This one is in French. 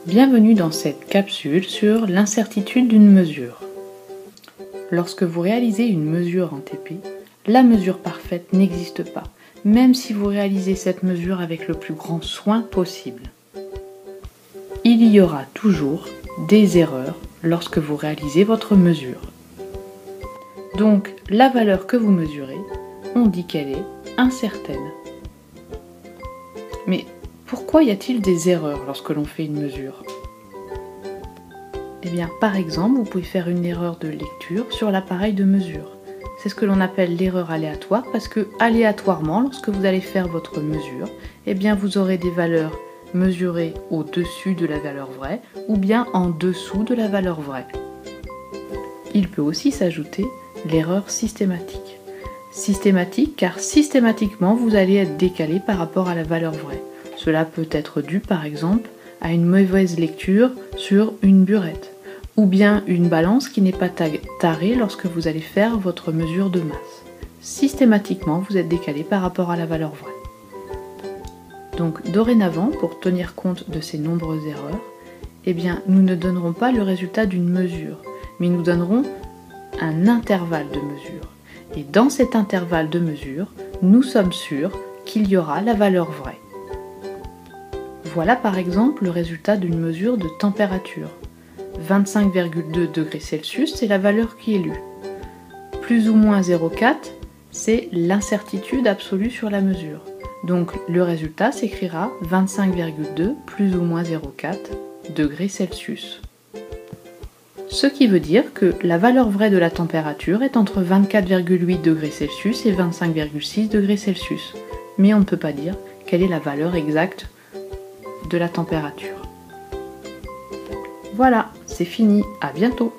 Bienvenue dans cette capsule sur l'incertitude d'une mesure. Lorsque vous réalisez une mesure en TP, la mesure parfaite n'existe pas, même si vous réalisez cette mesure avec le plus grand soin possible. Il y aura toujours des erreurs lorsque vous réalisez votre mesure. Donc, la valeur que vous mesurez, on dit qu'elle est incertaine. Mais pourquoi y a-t-il des erreurs lorsque l'on fait une mesure ? Eh bien, par exemple, vous pouvez faire une erreur de lecture sur l'appareil de mesure. C'est ce que l'on appelle l'erreur aléatoire parce que, aléatoirement, lorsque vous allez faire votre mesure, eh bien, vous aurez des valeurs mesurées au-dessus de la valeur vraie ou bien en dessous de la valeur vraie. Il peut aussi s'ajouter l'erreur systématique. Systématique car systématiquement, vous allez être décalé par rapport à la valeur vraie. Cela peut être dû par exemple à une mauvaise lecture sur une burette ou bien une balance qui n'est pas tarée lorsque vous allez faire votre mesure de masse. Systématiquement, vous êtes décalé par rapport à la valeur vraie. Donc dorénavant, pour tenir compte de ces nombreuses erreurs, eh bien, nous ne donnerons pas le résultat d'une mesure, mais nous donnerons un intervalle de mesure. Et dans cet intervalle de mesure, nous sommes sûrs qu'il y aura la valeur vraie. Voilà par exemple le résultat d'une mesure de température. 25,2 degrés Celsius, c'est la valeur qui est lue. Plus ou moins 0,4, c'est l'incertitude absolue sur la mesure. Donc le résultat s'écrira 25,2 plus ou moins 0,4 degrés Celsius. Ce qui veut dire que la valeur vraie de la température est entre 24,8 degrés Celsius et 25,6 degrés Celsius. Mais on ne peut pas dire quelle est la valeur exacte de la température. Voilà, c'est fini, à bientôt!